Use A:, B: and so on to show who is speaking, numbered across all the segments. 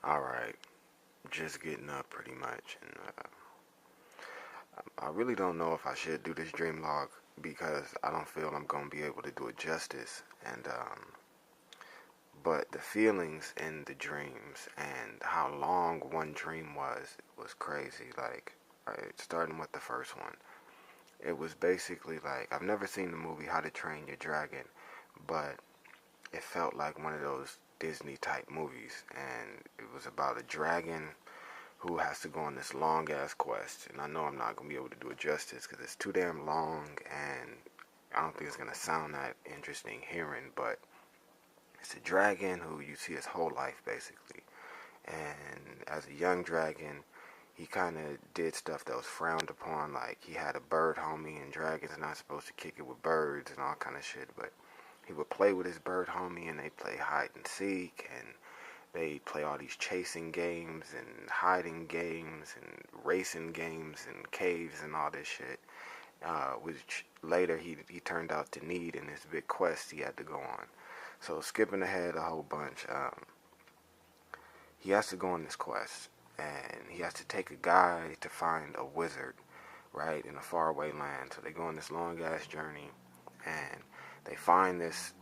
A: Alright, just getting up pretty much, and I really don't know if I should do this dream log because I don't feel I'm gonna be able to do it justice. But the feelings in the dreams and how long one dream was crazy. Like, starting with the first one, it was basically like I've never seen the movie How to Train Your Dragon, but it felt like one of those Disney type movies, and it was about a dragon who has to go on this long ass quest. And I know I'm not gonna be able to do it justice because it's too damn long, and I don't think it's gonna sound that interesting hearing. But it's a dragon who you see his whole life basically, and as a young dragon, he kind of did stuff that was frowned upon. Like he had a bird homie, and dragons are not supposed to kick it with birds and all kind of shit. But he would play with his bird homie, and they play hide and seek, and they play all these chasing games and hiding games and racing games and caves and all this shit, which later he turned out to need in this big quest he had to go on. So skipping ahead a whole bunch, he has to go on this quest, and he has to take a guy to find a wizard, right, in a faraway land. So they go on this long ass journey, and they find this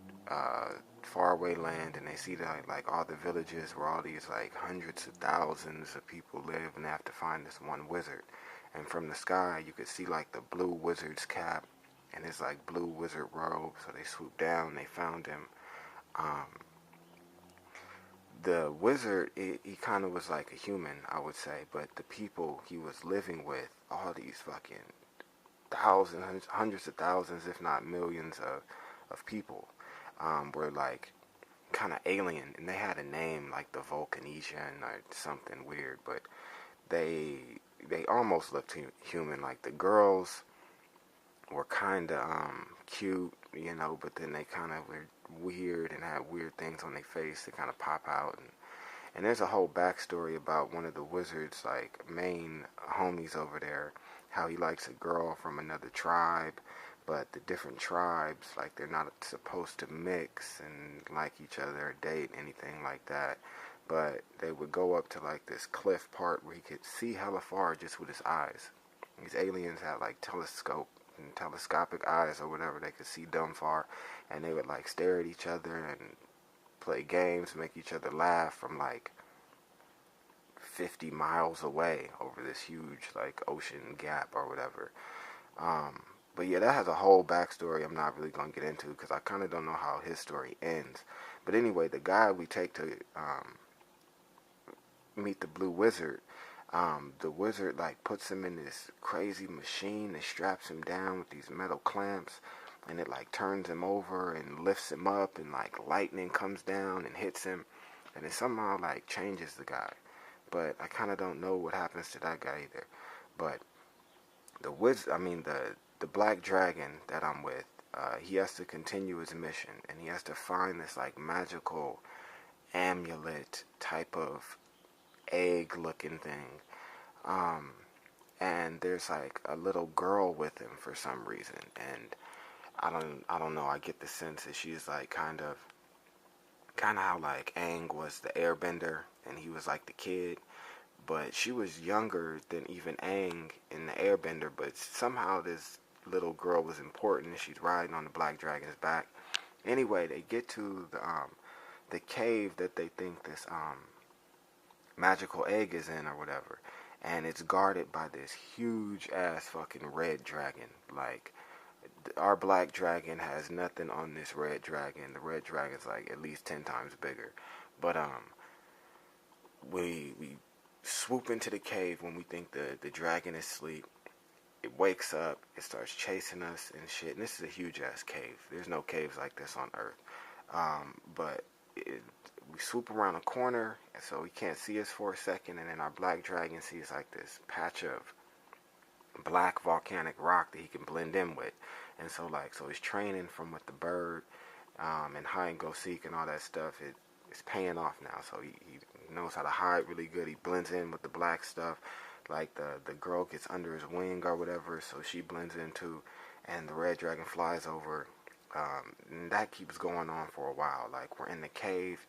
A: faraway land, and they see that like all the villages where all these like hundreds of thousands of people live, and they have to find this one wizard. And from the sky, you could see like the blue wizard's cap and his like blue wizard robe. So they swooped down, and they found him. Um, the wizard, he kind of was like a human, I would say, but the people he was living with, all these fucking thousands, hundreds of thousands, if not millions of people, were like kind of alien, and they had a name like the Vulcanesian or something weird, but they they almost looked human. Like the girls were kind of cute, but then they kind of were weird and had weird things on their face that kind of pop out. And there's a whole backstory about one of the wizard's like main homies over there, how he likes a girl from another tribe, but the different tribes, like they're not supposed to mix and like each other or date, anything like that. But they would go up to like this cliff part where he could see hella far just with his eyes. These aliens had like telescopic eyes or whatever. They could see dumb far, and they would like stare at each other and play games, make each other laugh from like 50 miles away over this huge like ocean gap or whatever. Um, but yeah, that has a whole backstory I'm not really gonna get into because I kind of don't know how his story ends. But anyway, the guy we take to meet the blue wizard, the wizard like puts him in this crazy machine that straps him down with these metal clamps, and it like turns him over and lifts him up, and like lightning comes down and hits him, and it somehow like changes the guy. But I kind of don't know what happens to that guy either. But the black dragon that I'm with, he has to continue his mission, and he has to find this like magical amulet type of egg looking thing. Um, and there's like a little girl with him for some reason, and I don't know. I get the sense that she's like kind of how like Aang was the airbender and he was like the kid, but she was younger than even Aang in the airbender, but somehow this little girl was important and she's riding on the black dragon's back. Anyway, they get to the cave that they think this magical egg is in or whatever, and it's guarded by this huge ass fucking red dragon. Like our black dragon has nothing on this red dragon. The red dragon's like at least 10 times bigger. But we swoop into the cave when we think the dragon is asleep. It wakes up, it starts chasing us and shit. And this is a huge ass cave. There's no caves like this on Earth. But we swoop around a corner, and so he can't see us for a second. And then our black dragon sees like this patch of black volcanic rock that he can blend in with. And so his training from with the bird and hide and go seek and all that stuff, it's paying off now. So he knows how to hide really good. He blends in with the black stuff. Like the girl gets under his wing or whatever, so she blends in too. And the red dragon flies over. And that keeps going on for a while. Like we're in the cave.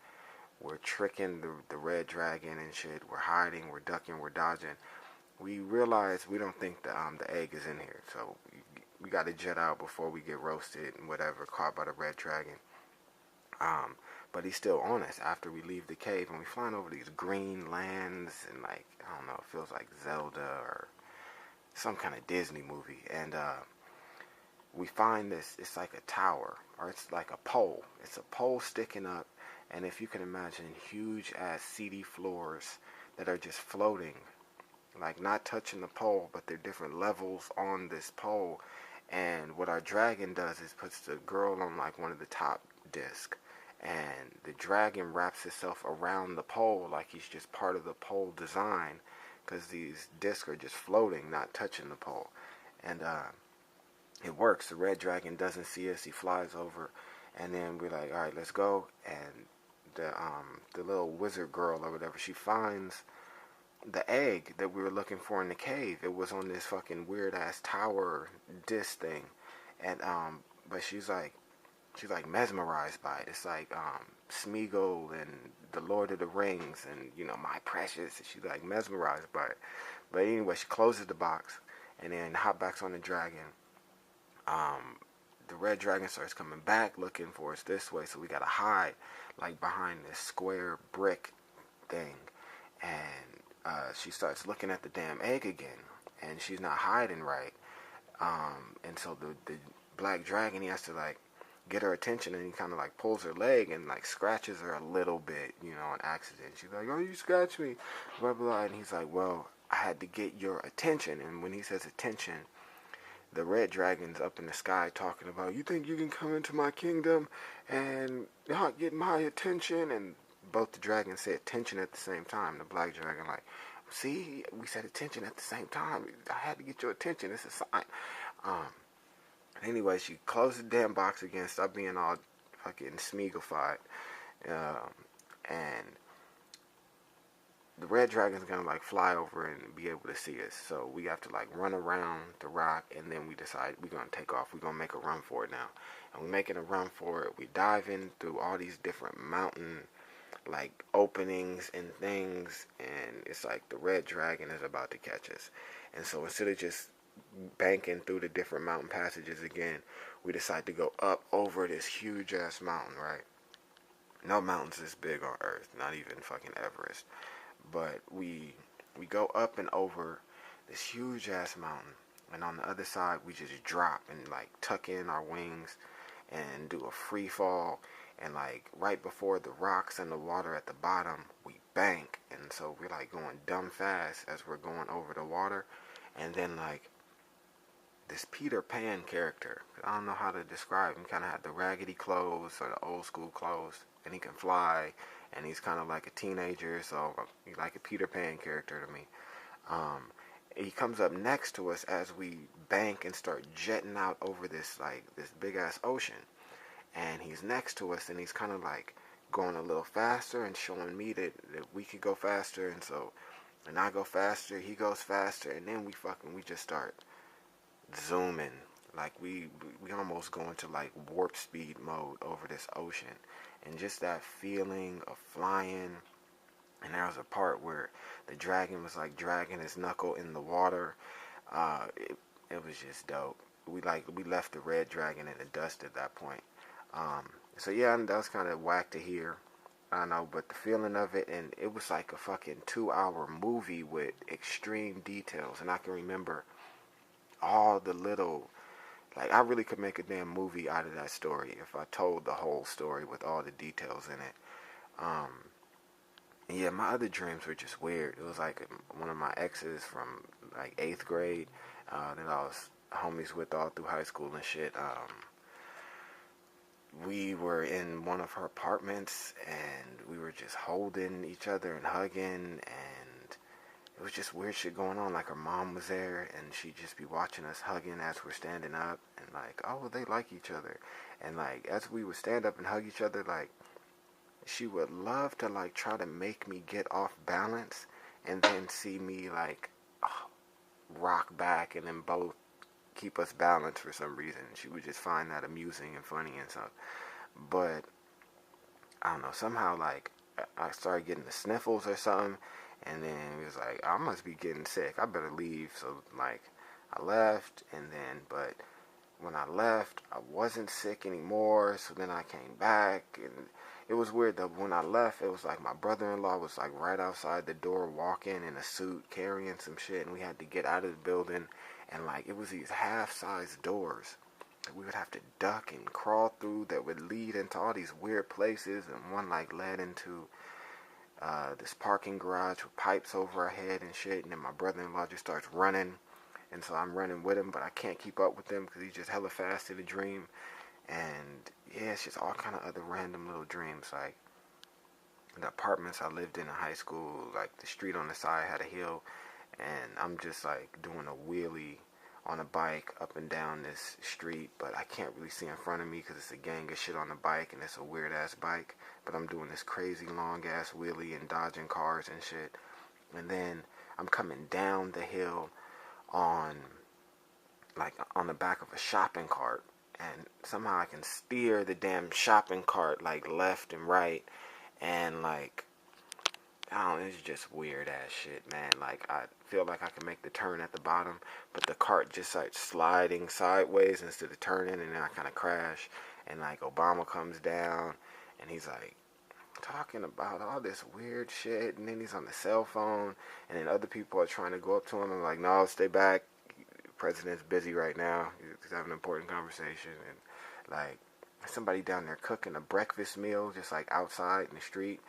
A: we're tricking the red dragon and shit. We're hiding, we're ducking, we're dodging. We realize we don't think the egg is in here, so we got to jet out before we get roasted and whatever, caught by the red dragon. Um, but he's still on us after we leave the cave, and we flying over these green lands, and like, I don't know, it feels like Zelda or some kind of Disney movie. And we find this, it's like a tower, or it's like a pole. It's a pole sticking up, and if you can imagine, huge ass seedy floors that are just floating, like not touching the pole, but they're different levels on this pole. And what our dragon does is puts the girl on like one of the top discs, and the dragon wraps itself around the pole like he's just part of the pole design, because these discs are just floating, not touching the pole. And it works. The red dragon doesn't see us. He flies over, and then we're like, all right, let's go. And the little wizard girl or whatever, she finds the egg that we were looking for in the cave. It was on this fucking weird ass tower disc thing, and but she's like mesmerized by it. It's like Smeagol and the Lord of the Rings, and you know, my precious. She's like mesmerized by it. But anyway, she closes the box and then hop backs on the dragon. The red dragon starts coming back looking for us this way, so we gotta hide like behind this square brick thing. And she starts looking at the damn egg again, and she's not hiding right. And so the black dragon, he has to like get her attention, and he kind of like pulls her leg and like scratches her a little bit, you know, on accident. She's like, "Oh, you scratched me," blah blah. And he's like, "Well, I had to get your attention." And when he says attention, the red dragon's up in the sky talking about, "You think you can come into my kingdom and not get my attention?" And both the dragons say attention at the same time. The black dragon like, "See, we said attention at the same time. I had to get your attention. It's a sign." Um, anyway, she closed the damn box again, stopped being all fucking Smeagolified. Um, and the red dragon's gonna like fly over and be able to see us. So we have to like run around the rock, and then we decide we're gonna take off. We're gonna make a run for it now. And we're making a run for it. We dive in through all these different mountain like openings and things, and it's like the red dragon is about to catch us. And so instead of just banking through the different mountain passages again, we decide to go up over this huge ass mountain, right? No mountains this big on earth, not even fucking Everest. But we go up and over this huge ass mountain, and on the other side we just drop and like tuck in our wings and do a free fall. And like right before the rocks and the water at the bottom, we bank, and so we're like going dumb fast as we're going over the water. And then like this Peter Pan character, I don't know how to describe him, kind of had the raggedy clothes or the old school clothes, and he can fly, and he's kind of like a teenager, so he's like a Peter Pan character to me. Um, he comes up next to us as we bank and start jetting out over this like this big ass ocean, and he's next to us, and he's kind of like going a little faster and showing me that we could go faster. And so, and I go faster, he goes faster, and then we just start zooming, like we almost go into like warp speed mode over this ocean. And just that feeling of flying. And there was a part where the dragon was like dragging his knuckle in the water. It was just dope. We left the red dragon in the dust at that point. So yeah, that was kind of whack to hear. I know, but the feeling of it, and it was like a fucking 2 hour movie with extreme details. And I can remember all the little, like, I really could make a damn movie out of that story if I told the whole story with all the details in it. Um, and yeah, my other dreams were just weird. It was like one of my exes from like 8th grade that I was homies with all through high school and shit. We were in one of her apartments, and we were just holding each other and hugging, and it was just weird shit going on. Like her mom was there, and she'd just be watching us hugging as we're standing up, and like, oh, they like each other. And like as we would stand up and hug each other, like she would love to like try to make me get off balance, and then see me like rock back, and then both keep us balanced for some reason. She would just find that amusing and funny and stuff. But I don't know, somehow like I started getting the sniffles or something, and then it was like, I must be getting sick. I better leave. So like, I left, and then but when I left, I wasn't sick anymore. So then I came back, and it was weird though. When I left, it was like my brother-in-law was like right outside the door, walking in a suit, carrying some shit, and we had to get out of the building, and like it was these half-sized doors that we would have to duck and crawl through that would lead into all these weird places, and one like led into this parking garage with pipes over our head and shit, and then my brother-in-law just starts running, and so I'm running with him, but I can't keep up with him because he's just hella fast in the dream. And yeah, it's just all kind of other random little dreams. Like the apartments I lived in high school, like the street on the side had a hill, and I'm just like doing a wheelie on a bike up and down this street, but I can't really see in front of me because it's a gang of shit on the bike, and it's a weird ass bike. But I'm doing this crazy long ass wheelie and dodging cars and shit. And then I'm coming down the hill on like on the back of a shopping cart, and somehow I can steer the damn shopping cart like left and right, and like I don't know, it's just weird ass shit, man. Like I feel like I can make the turn at the bottom, but the cart just starts sliding sideways instead of turning, and then I kind of crash, and like Obama comes down, and he's like talking about all this weird shit, and then he's on the cell phone, and then other people are trying to go up to him and like, no, stay back, president's busy right now. He's having an important conversation, and like somebody down there cooking a breakfast meal just like outside in the street,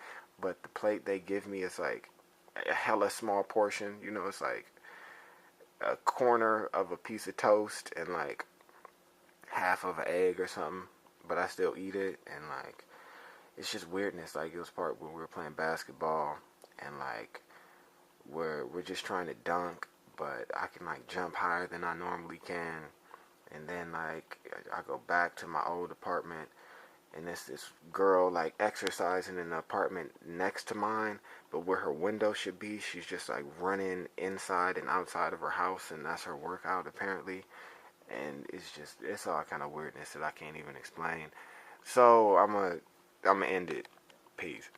A: but the plate they give me is like a hella small portion. You know, it's like a corner of a piece of toast and like half of an egg or something, but I still eat it, and like it's just weirdness. Like it was part when we were playing basketball, and like we're just trying to dunk, but I can like jump higher than I normally can. And then like I go back to my old apartment, and there's this girl like exercising in the apartment next to mine, but where her window should be, she's just like running inside and outside of her house, and that's her workout apparently. And it's all kind of weirdness that I can't even explain. So I'm gonna end it. Peace.